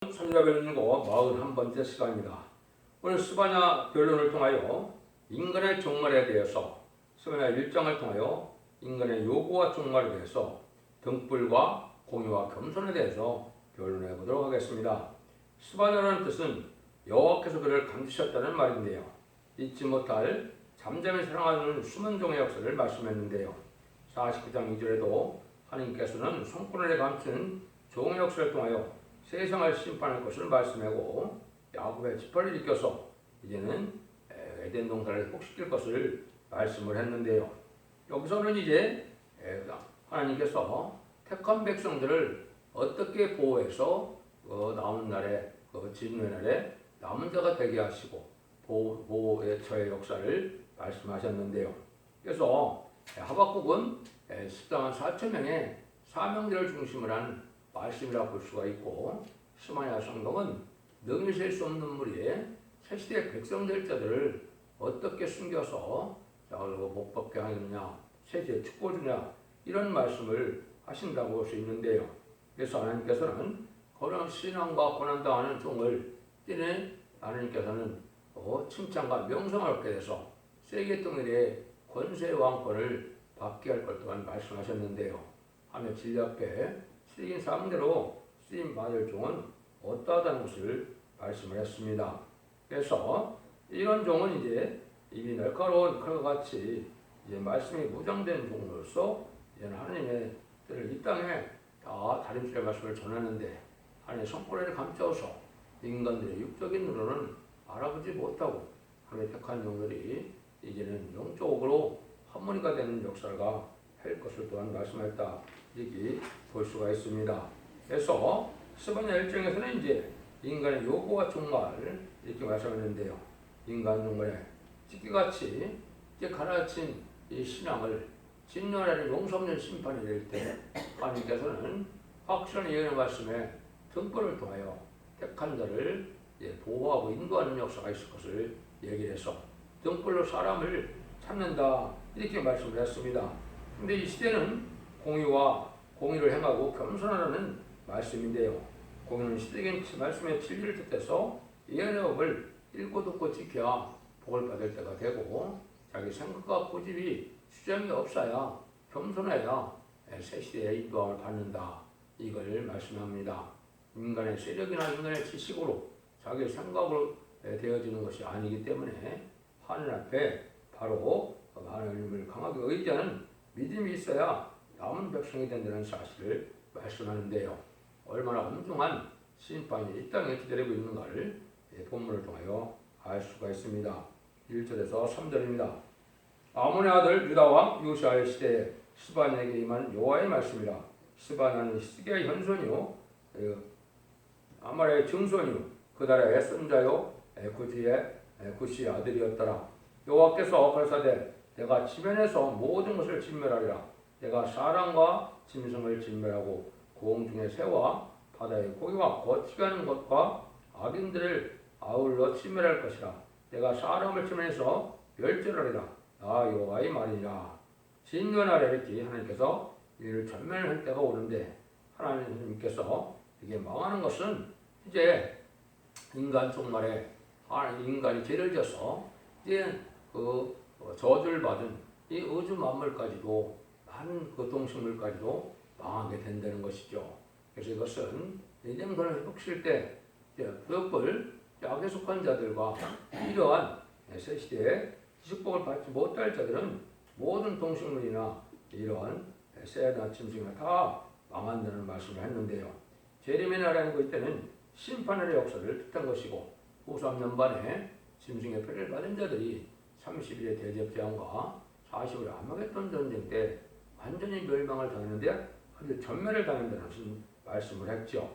341번째 시간입니다. 오늘 스바냐 변론을 통하여 인간의 종말에 대해서, 스바냐 1장을 통하여 인간의 요구와 종말에 대해서 등불과 공의와 겸손에 대해서 변론해 보도록 하겠습니다. 스바냐라는 뜻은 여호와께서 그를 감추셨다는 말인데요. 잊지 못할 잠잠히 사랑하는 숨은 종의 역사를 말씀했는데요. 49장 2절에도 하나님께서는 손권을 감춘 종의 역사를 통하여 세상을 심판할 것을 말씀하고 야곱의 지파를 일으켜서 이제는 에덴 동산을 회복시킬 것을 말씀을 했는데요. 여기서는 이제 하나님께서 택한 백성들을 어떻게 보호해서 남은 날에 진노의 날에 남은 자가 되게 하시고 보호의 처의 역사를 말씀하셨는데요. 그래서 하박국은 14만 4천 명의 사명들을 중심으로 한 말씀이라 볼 수가 있고, 스바냐 성경은 능히 셀 수 없는 무리에 새시대 백성될 자들을 어떻게 숨겨서 못 받게 하느냐, 새시대 축복주냐, 이런 말씀을 하신다고 볼 수 있는데요. 그래서 하나님께서는 그런 신앙과 고난당하는 종을 이제는 하나님께서는 칭찬과 명성을 얻게 돼서 세계 통일의 권세 왕권을 받게 할 것 또한 말씀하셨는데요. 하며 진리 앞에 쓰인 사람대로 쓰임 받을 종은 어떠하다는 것을 말씀을 했습니다. 그래서 이런 종은 이제 이미 날카로운 칼과 같이 이제 말씀이 무장된 종으로서 이제 하나님의 뜻을 이 땅에 다 다림질의 말씀을 전하는데, 하나님의 손꼬리를 감싸서 인간들의 육적인 눈으로는 알아보지 못하고 하나님의 택한 종들이 이제는 영적으로 한무리가 되는 역사가 할 것을 또한 말씀했다, 이렇게 볼 수가 있습니다. 그래서 스바냐 1장에서는 이제 인간의 요구와 종말 이렇게 말씀했는데요. 인간 종말에 찢기같이 이제 가라앉힌 이 신앙을 진노하는 용서 없는 심판이 될 때 하나님께서는 확실한 예언의 말씀에 등불을 통하여 택한 자를 보호하고 인도하는 역사가 있을 것을 얘기를 해서 등불로 사람을 찾는다, 이렇게 말씀을 했습니다. 근데 이 시대는 공의를 행하고 겸손하라는 말씀인데요. 공의는 시대적인 말씀의 진리를 뜻해서 예언의 법을 읽고 듣고 지켜야 복을 받을 때가 되고, 자기 생각과 고집이 주장이 없어야 겸손해야 새 시대의 인도함을 받는다, 이걸 말씀합니다. 인간의 세력이나 인간의 지식으로 자기 생각으로 되어지는 것이 아니기 때문에 하늘 앞에 바로 하나님을 강하게 의지하는 믿음이 있어야 남은 백성이 된다는 사실을 말씀하는데요. 얼마나 엄중한 심판이 이 땅에 기다리고 있는가를 본문을 통하여 알 수가 있습니다. 1절에서 3절입니다. 아몬의 아들 유다왕 요시아의 시대에 스바냐에게 임한 여호와의 말씀이라. 스바냐는 히스기야의 현손이요 아말의 증손이요 그 나라의 선자요 구시의 아들이었더라. 여호와께서 가라사대 내가 지면에서 모든 것을 진멸하리라. 내가 사람과 짐승을 진멸하고 공중의 새와 바다의 고기와 거치가는 것과 악인들을 아울러 진멸할 것이라. 내가 사람을 지면에서 멸절하리라. 나 여호와의 말이니라. 진노날에 이렇게 하나님께서 이를 전멸할 때가 오는데, 하나님께서 이게 망하는 것은 이제 인간 종말에 인간이 죄를 져서 이제 저주를 받은 이 우주 만물까지도 많은 동식물까지도 망하게 된다는 것이죠. 그래서 이것은 에덴동산을 회복시킬 때 부역불 악에 속한 자들과 이러한 새 시대에 축복을 받지 못할 자들은 모든 동식물이나 이러한 새나 짐승이나 다 망한다는 말씀을 했는데요. 재림의 날이라는 것 때는 심판의 역사를 뜻한 것이고, 후 3년반에 짐승의 표를 받은 자들이 30일의 대접재앙과 40일의 아마겟돈 전쟁 때 완전히 멸망을 당했는데 아주 전멸을 당한다는 말씀을 했죠.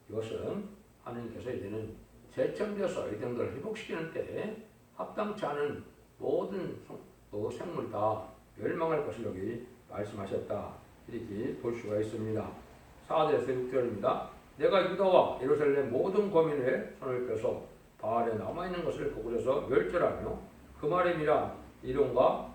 이것은 하나님께서 이제는 재창조해서 에덴을 회복시키는 때에 합당치 않은 모든 생물 다 멸망할 것을 여기 말씀하셨다, 이렇게 볼 수가 있습니다. 4절에서 6절입니다. 내가 유다와 예루살렘 모든 거민에 손을 펴서 바알에 남아있는 것을 고꾸려서 멸절하며 그 말임이라. 이론과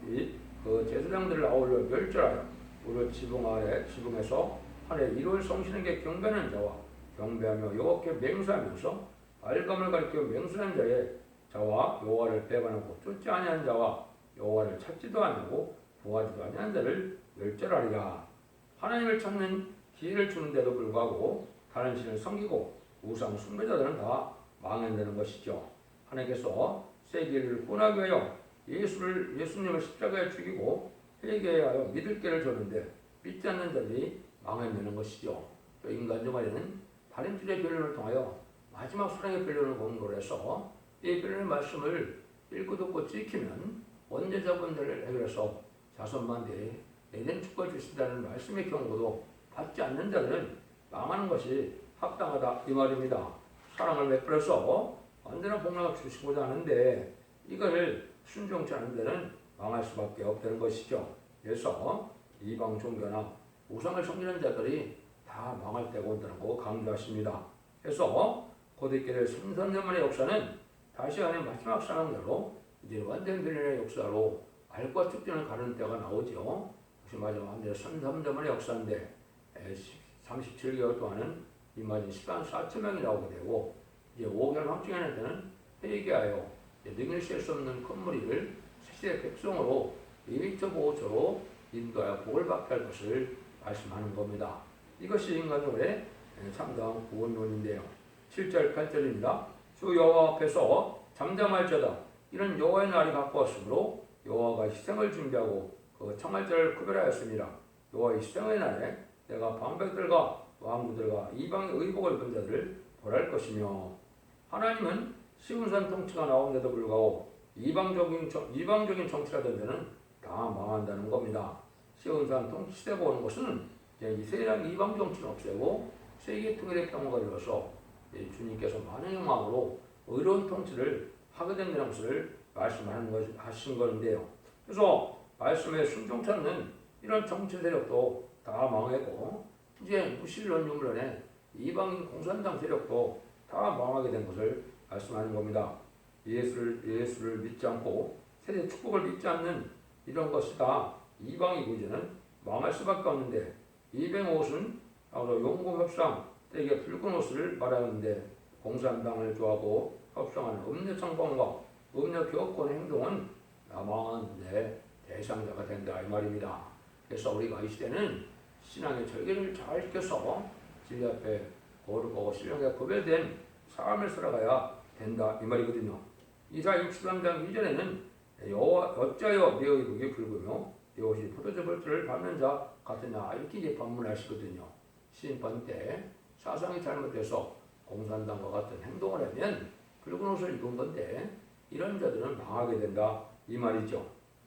그 제사장들을 아울러 멸절하여 우리 지붕에서 하늘에 이루어 성신에게 경배하는 자와 경배하며 여호와께 맹세하면서 알감을 가리켜 맹세한 자의 자와 여호와를 배반하고 쫓지 아니한 자와 여호와를 찾지도 아니하고 구하지도 아니한 자를 멸절하리라. 하나님을 찾는 기회를 주는데도 불구하고 다른 신을 섬기고 우상 숭배자들은 다 망한다는 것이죠. 하나님께서 세계를 구원하기 위하여 예수님을 십자가에 죽이고 회개하여 믿을 길을 줬는데 믿지 않는 자들이 망한다는 것이죠. 또 인간 중간에는 다른 줄의 변론을 통하여 마지막 사랑의 변론을 공부를 해서 이 변론의 말씀을 읽고 듣고 지키면 원죄자 문제를 해결해서 자손만대에 에덴 축복을 주신다는 말씀의 경고도 받지 않는 자들은 망하는 것이 합당하다 이 말입니다. 사랑을 베풀어서 완전한 복락을 주시고자 하는데 이걸 순종치 않는 데는 망할 수밖에 없다는 것이죠. 그래서 이방 종교나 우상을 섬기는 자들이 다 망할 때가 온다고 강조하십니다. 그래서 고대교회 3,000년 만의 역사는 다시 하나님 마지막 상황대로 이제 완전 변론의 역사로 알과 축전을 가르는 때가 나오죠. 마지막 3,000년 만의 역사인데 37개월 동안은 이마진 10만 4천 명이 나오게 되고 이제 5개월 황충하는 때는 회개하여 능히 셀수 없는 큰 무리를 세세 백성으로 2m5조로 인도하여 복을 받게 할 것을 말씀하는 겁니다. 이것이 인간의 참다운 구원론인데요. 7절 8절입니다. 주 여호와 앞에서 잠잠할지어다. 이는 여호와의 날이 가까웠으므로 여호와가 희생을 준비하고 그 청할자를 구별하였습니다. 여호와의 희생의 날에 내가 방백들과 왕구들과 이방의 의복을 입은 자들을 벌할 것이며 하나님은 시온산 통치가 나오는데도 불구하고 이방적인 정치가 된 데는 다 망한다는 겁니다. 시온산 통치 시대가 오는 것은 이스라엘 이방 정치는 없애고 세계 통일의 평화가 이루어서 주님께서 많은 마음으로 의로운 통치를 하게 된다는 것을 하신 것인데요. 그래서 말씀에 순종 찾는 이런 정치 세력도 다 망하고 이제 무신론 유물론의 이방인 공산당 세력도 다 망하게 된 것을 말씀하는 겁니다. 예수를 믿지 않고 세대 축복을 믿지 않는 이런 것이 다 이방이고 이제는 망할 수밖에 없는데 이방 옷은 용공협상 때에 붉은 옷을 말하는데 공산당을 좋아하고 협상하는 음녀정권과 음녀교권의 행동은 망하는데 대상자가 된다 이 말입니다. 그래서 우리가 이 시대는 신앙의 절개를 잘 지켜서 진리 앞에 거룩하고 신령하게 구별된 삶을 살아가야 된다 이 말이거든요. 이사야 63장 2절에는 어찌하여 내 의복이 붉으며 내 옷이 포도주 벌들을 밟는 자 같으냐 이렇게 이제 반문하시거든요. 심판 때 사상이 잘못돼서 공산당과 같은 행동을 하면 붉은 옷을 입은 건데 이런 자들은 망하게 된다 이 말이죠.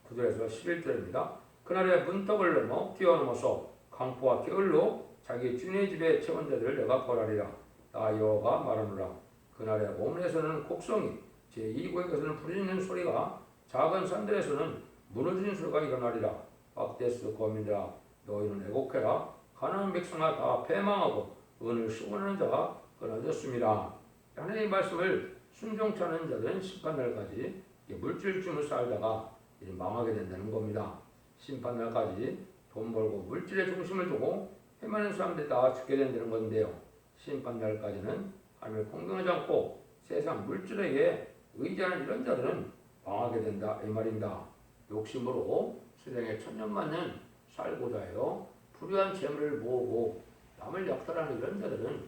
9절에서 11절입니다. 그날에 문턱을 뛰어넘어서 강포와 게을로 자기 주인의 집에 채운 자들을 내가 벌하리라. 나 여호와가 말하노라. 그날에 오문에서는 곡성이 제2구역에서는 부르짖는 소리가 작은 산들에서는 무너지는 소리가 일어나리라. 박데스 거민들아 너희는 애곡해라. 가나안 백성아 다 패망하고 은을 수고하는 자가 끊어졌습니다. 하나님의 말씀을 순종치 않은 자들은 심판날까지 물질중을 살다가 망하게 된다는 겁니다. 심판날까지 돈 벌고 물질에 중심을 두고 헤매는 사람들이 다 죽게 된다는 건데요. 심판날까지는 하나님을 공경하지 않고 세상 물질에게 의지하는 이런 자들은 망하게 된다 이 말입니다. 욕심으로 세상에 천년만년 살고자 해요. 불의한 재물을 모으고 남을 약탈하는 이런 자들은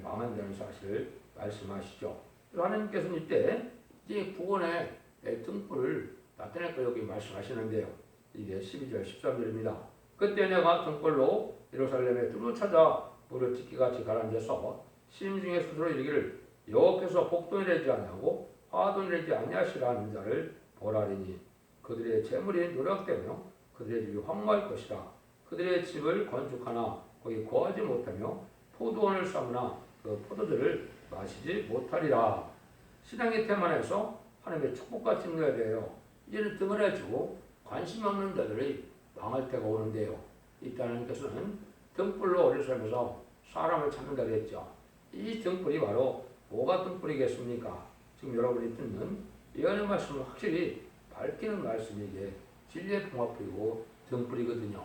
망한다는 사실을 말씀하시죠. 하나님께서는 이때 이제 구원의 등불을 나타낼 거 여기 말씀하시는데요. 이게 12절 13절입니다. 그때 내가 등불로 예루살렘에 두루 찾아 무릇 짓기같이 가라앉아서 심중에 스스로 이르기를 여호와께서 복도 내지 아니하고 화도 내지 아니하시라 하는 자를 보라리니 그들의 재물이 누락되며 그들의 집이 황무할 것이라. 그들의 집을 건축하나 거기 거하지 못하며 포도원을 삼으나 그 포도주를 마시지 못하리라. 신앙의 테마에서 하나님의 축복과 증거에 대하여 이제는 등을해주고 관심 없는 자들이 망할 때가 오는데요. 이때 하나님께서는 등불로 예루살렘에서 사람을 찾는다고 했죠. 이 등불이 바로 뭐가 등불이겠습니까? 지금 여러분이 듣는 예언의 말씀을 확실히 밝히는 말씀이 이게 진리의 봉합불이고 등불이거든요.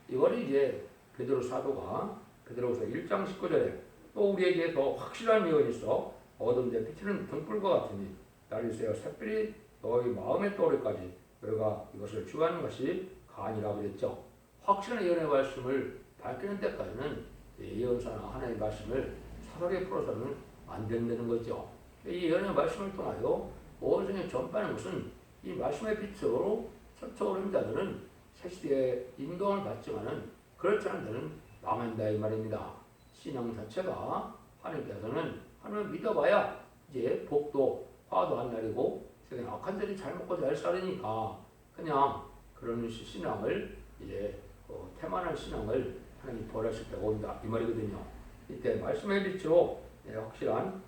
이걸 이제 베드로 사도가 베드로후서 1장 19절에 또 우리에게 더 확실한 예언이 있어 어둠에 비치는 등불과 같으니 나를 세워 샛별이 너희 마음에 떠오르기까지 너희가 이것을 주하는 것이 간이라고 그랬죠. 확실한 예언의 말씀을 밝히는 때까지는 예언서나 하나님의 말씀을 사사하게 풀어서는 안 된다는 거죠. 이 예언의 말씀을 통하여 온 세상에 전파하는 것은 이 말씀의 빛으로 서쳐오른 자들은 새 시대의 인도를 받지만은 그렇지 않은 자는 망한다 이 말입니다. 신앙 자체가 하나님께서는 하나님을 믿어봐야 이제 복도 화도 안 나리고 세상에 악한 자들이 잘 먹고 잘 살으니까 그냥 그런 신앙을 이제 태만한 신앙을 하나님이 버렸을 때가 온다 이 말이거든요. 이때 말씀의 빛으로 확실한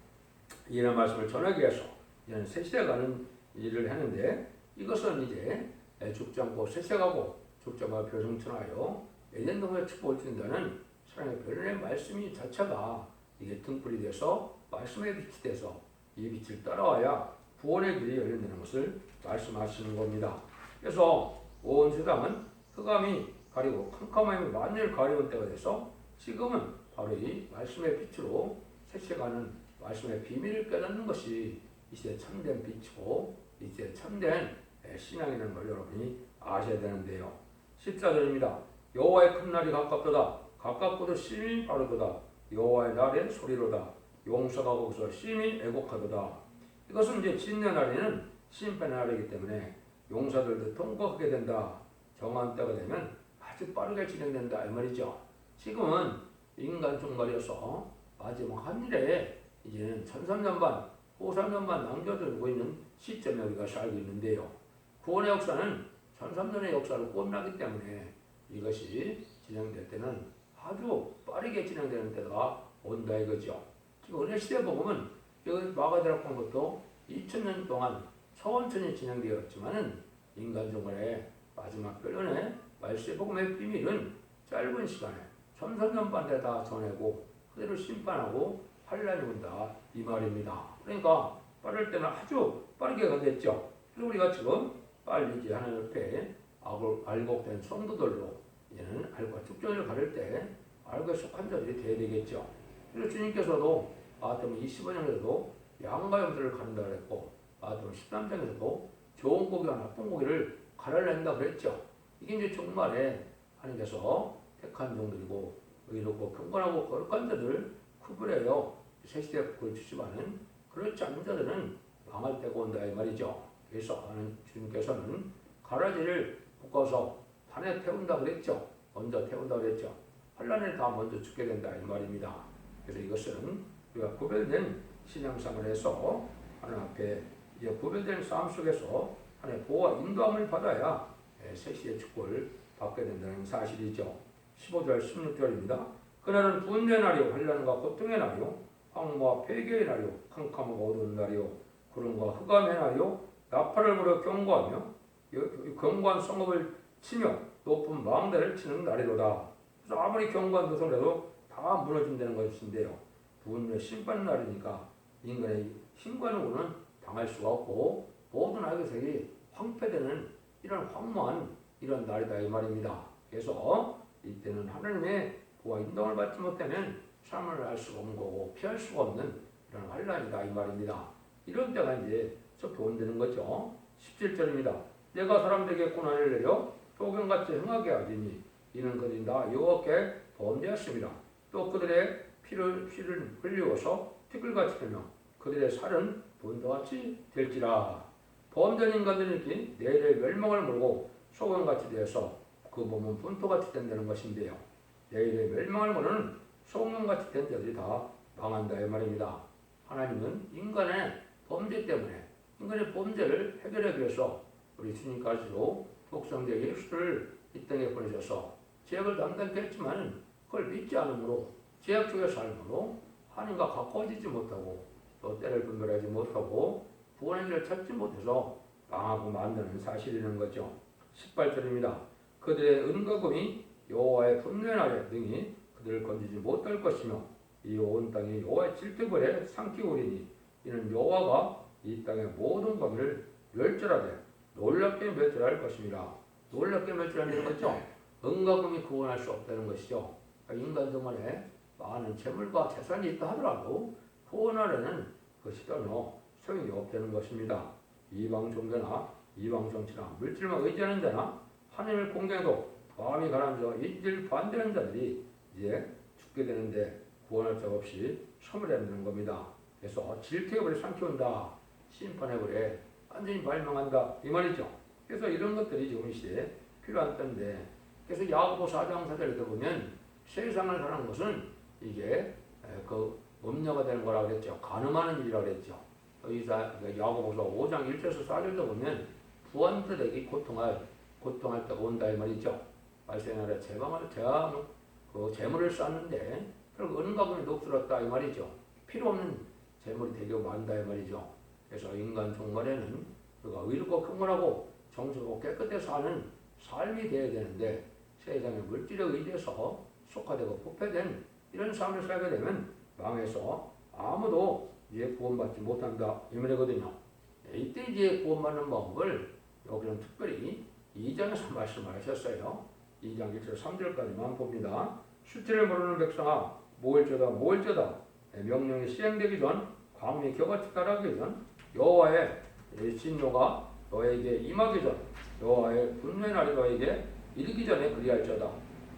이런 말씀을 전하기 위해서 이런 새 시대 가는 일을 하는데 이것은 이제 죽지 않고 쇠쇠가고 죽지 않고 표성천하여 예전동의 축복을 준다는 사랑의 변론의 말씀이 자체가 이게 등불이 돼서 말씀의 빛이 돼서 이 빛을 따라와야 구원의 길이 열린다는 것을 말씀하시는 겁니다. 그래서 온 세상은 흑암이 가리고 캄캄함이 만일 가리운 때가 돼서 지금은 바로 이 말씀의 빛으로 색색하는 말씀의 비밀을 깨닫는 것이 이 시대 참된 빛이고 이 시대 참된 신앙이라는 걸 여러분이 아셔야 되는데요. 14절입니다. 여호와의 큰 날이 가깝도다. 가깝고도 심히 빠르도다. 여호와의 날의 소리로다. 용서가 거기서 심히 애곡하도다. 이것은 이제 진노의 날에는 심판의 날이기 때문에 용사들도 통곡하게 된다. 정한 때가 되면 아주 빠르게 진행된다 이 말이죠. 지금은 인간 종말이어서 마지막 한 일에 이제는 1300년 후 3년만 남겨두고 있는 시점에 우리가 살고 있는데요. 구원의 역사는 1300년의 역사로 끝나기 때문에 이것이 진행될 때는 아주 빠르게 진행되는 때가 온다 이거죠. 지금 은혜 시대 복음은 여기 마가다락 본 것도 2000년 동안 천천히 진행되었지만은 인간 종말의 마지막 변론의 말세 복음의 비밀은 짧은 시간에 1300년 반대 다 전하고 그대로 심판하고 환란이 온다 이 말입니다. 그러니까 빠를 때는 아주 빠르게 가겠죠. 그래서 우리가 지금 빨리 이제 하나님 옆에 알곡된 성도들로 이제는 알과 축전을 가릴 때 알고에 속한 자들이 돼야 되겠죠. 그래서 주님께서도 마태복음 25장에서도 양과 염소를 가른다 그랬고 마태복음 13장에서도 좋은 고기와 나쁜 고기를 가려낸다 그랬죠. 이게 이제 정말에 하나님께서 택한 종들이고 의롭고 경건하고 거룩한 자들 구분해요. 새 시대에 복을 주시면은 그렇지 않은 자들은 망할 때가 온다 이 말이죠. 그래서 주님께서는 가라지를 볶아서 판에 태운다 그랬죠. 먼저 태운다 그랬죠. 환란에 다 먼저 죽게 된다 이 말입니다. 그래서 이것은 우리가 구별된 신앙생활에서 하나님 앞에 이제 구별된 삶 속에서 하나님의 보호와 인도함을 받아야 새 시대의 축복을 받게 된다는 사실이죠. 15절 16절입니다. 그날은 분노의 날이요 환난과 고통의 날이요 황무와 폐괴의 날이요 캄캄하고 어두운 날이요 구름과 흑암의 날이요 나팔을 불어 경고하며 경고한 성읍을 치며 높은 망대를 치는 날이로다. 그래서 아무리 경고한 도성을 해도 다 무너진다는 것인데요. 분노의 심판 날이니까 인간의 힘과 능구는 당할 수가 없고 모든 악의색이 황폐되는 이런 황무한 이런 날이다 이 말입니다. 그래서 이때는 하나님의 보호와 인도를 받지 못하면 삶을 알 수가 없는 거고 피할 수가 없는 이런 환란이다 이 말입니다. 이런 때가 이제 좋게 온다는 거죠. 17절입니다. 내가 사람들에게 고난을 내려 소경같이 행하게 하리니 이는 그들이 나 여호와께 범죄했습니다. 또 그들의 피를 흘리워서 티끌같이 되며 그들의 살은 본드같이 될지라. 범죄한 인간들이 내일의 멸망을 몰고 소경같이 되어서 그 몸은 분토같이 된다는 것인데요. 내일의 멸망을 모르는 소경같이 된 자들이 다 망한다 이 말입니다. 하나님은 인간의 범죄 때문에 인간의 범죄를 해결하기 위해서 우리 주님까지도 독생자 예수를 이 땅에 보내셔서 죄악을 담당케 했지만 그걸 믿지 않으므로 죄악 속의 삶으로 하나님과 가까워지지 못하고 또 때를 분별하지 못하고 구원의 길을 찾지 못해서 망하고 만드는 사실이라는 거죠. 18절입니다. 그들의 은과 금이 여호와의 분노의 날에 능히 그들을 건지지 못할 것이며 이 온 땅이 여호와의 질투벌에 삼키고 오리니 이는 여호와가 이 땅의 모든 범위를 멸절하되 놀랍게 멸절할 것입니다. 놀랍게 멸절하는 거죠. 은과 금이 구원할 수 없다는 것이죠. 인간 정말에 많은 재물과 재산이 있다 하더라도 구원 아래는 그것이 전혀 소용이 없다는 것입니다. 이방 종교나 이방 정치나 물질만 의지하는 자나 하나님을 공경해도 마음이 가라앉아 인질 반대하는 자들이 이제 죽게 되는데 구원할 자 없이 소멸해 버리는 겁니다. 그래서 질투해버려 삼키운다. 심판해버려 완전히 발명한다 이 말이죠. 그래서 이런 것들이 지금 이 시대에 필요한 때인데, 그래서 야고보 4장 4절에 보면 세상을 사는 것은 이게 그 음녀가 되는 거라고 그랬죠. 간음하는 일이라고 그랬죠. 야고보서 5장 1절에서 4절도 보면 부한들에게 고통할 때가 온다 이 말이죠. 말세날에 그 재물을 쌓는데 결국 은가금이 녹슬었다 이 말이죠. 필요 없는 재물이 되게 많다 이 말이죠. 그래서 인간 종말에는 그가 의롭고 경건하고 정직하고 깨끗하게 사는 삶이 되어야 되는데, 세상의 물질에 의지해서 속화되고 부패된 이런 삶을 살게 되면 망해서 아무도 이제 구원받지 못한다 이 말이거든요. 이때 이제 구원받는 방법을 여기는 특별히 2장에서 말씀을 하셨어요. 2장 1절 3절까지만 봅니다. 수치를 모르는 백성아 모일저다 명령이 시행되기 전 광명이 겨같이 따라가기 전 여호와의 진노가 너에게 임하기 전 여호와의 분노의 날이 너에게 이르기 전에 그리할지어다.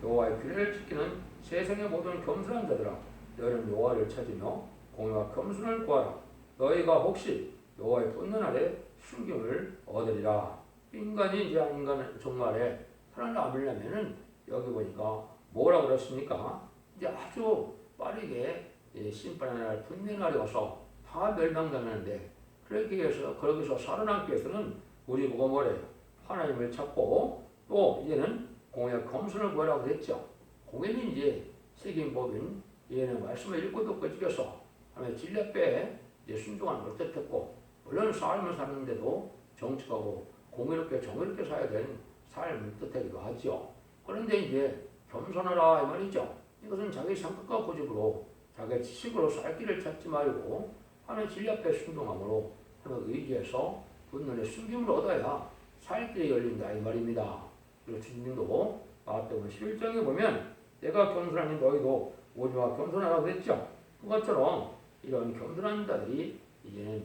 여호와의 규례를 지키는 세상의 모든 겸손한 자들아, 너희는 여호와를 찾으며 공의와 겸손을 구하라. 너희가 혹시 여호와의 분노 날에 순김을 얻으리라. 인간이 이제 인간 종말에 살아남으려면은 여기 보니까 뭐라 그랬습니까? 이제 아주 빠르게 심판의 날 분노의 날이 와서 다 멸망당하는데, 그러기 위해서 거기서 살아남기 위해서는 우리 보고 뭐래요? 하나님을 찾고 또 이제는 공의와 겸손을 구하라고 했죠. 공의는 이제 책임법인 얘는 말씀을 읽고 듣고 지켜서 하나님의 진리 앞에 순종하는 걸 뜻했고, 물론 삶을 사는데도 정직하고 공의롭게 정의롭게 살아야 되는 삶을 뜻하기도 하죠. 그런데 이제 겸손하라 이 말이죠. 이것은 자기 성격과 고집으로 자기 지식으로 살 길을 찾지 말고 하나님 진리 앞에 순종함으로 하나님 의지해서 분노의 숨김을 얻어야 살 길이 열린다 이 말입니다. 그리고 주님도 마태복음 11장에 보면 내가 겸손하니 너희도 오지마 겸손하라고 했죠. 그것처럼 이런 겸손한 자들이 이제는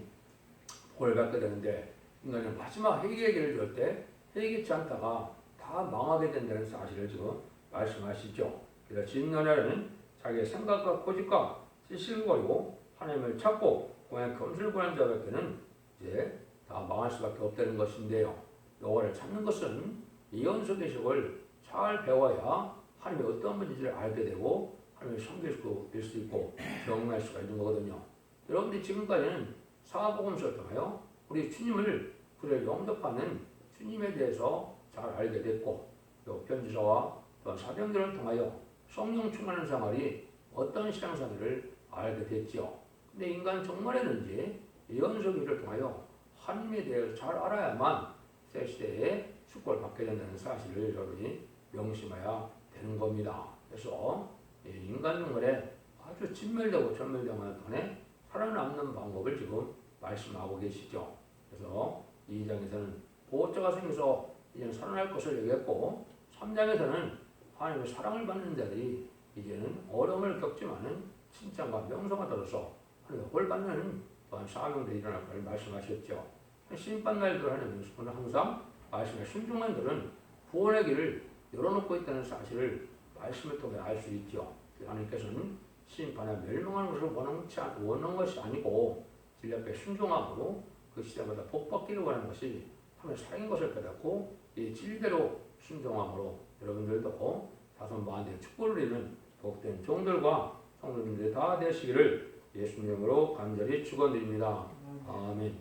복을 받게 되는데, 인간은 마지막 회개의 길을 줄 때 회개치 않다가 다 망하게 된다는 사실을 지금 말씀하시죠. 그래서 진노냐는 자기의 생각과 고집과 지식을 버리고 하나님을 찾고 공의 겸손을 구하는 자밖에는 이제 다 망할 수밖에 없다는 것인데요. 여호와를 찾는 것은 예언서기식을 잘 배워야 하나님이 어떤 분인지를 알게 되고 하나님을 섬길 수 있고 경험할 수가 있는 거거든요. 여러분들이 지금까지는 사복음서를 통하여 우리 주님을 그를 영접하는 주님에 대해서 잘 알게 됐고, 또 편지서와 또 사병들을 통하여 성령 충만한 생활이 어떤 신앙생활을 알게 됐죠. 근데 인간 종말에는 이제 예언서기를 통하여 하나님에 대해서 잘 알아야만 새 시대에 축복을 받게 된다는 사실을 여러분이 명심해야 되는 겁니다. 그래서 인간 종말에 아주 진멸되고 전멸되는 동안에 살아남는 방법을 지금 말씀하고 계시죠. 그래서 2장에서는 보호자가 생겨서 이제는 살아날 것을 얘기했고, 3장에서는 하나님의 사랑을 받는 자들이 이제는 어려움을 겪지만은 칭찬과 명성을 들어서 하나님의 홀 받는 또한 사명들이 일어날 것을 말씀하셨죠. 심판날들 하는 분은 항상 말씀에 순종한 들은 구원의 길을 열어놓고 있다는 사실을 말씀을 통해 알 수 있죠. 하나님께서는 심판에 멸망하는 것을 원하는 것이 아니고 진리 앞에 순종함으로 그 시대마다 복받기를 원하는 것이 하나님의 사랑인 것을 깨닫고 이 진리대로 순종함으로 여러분들도 자손만대의 축복을 이루는 복된 종들과 성도님들이 다 되시기를 예수님으로 간절히 축원드립니다. 아멘.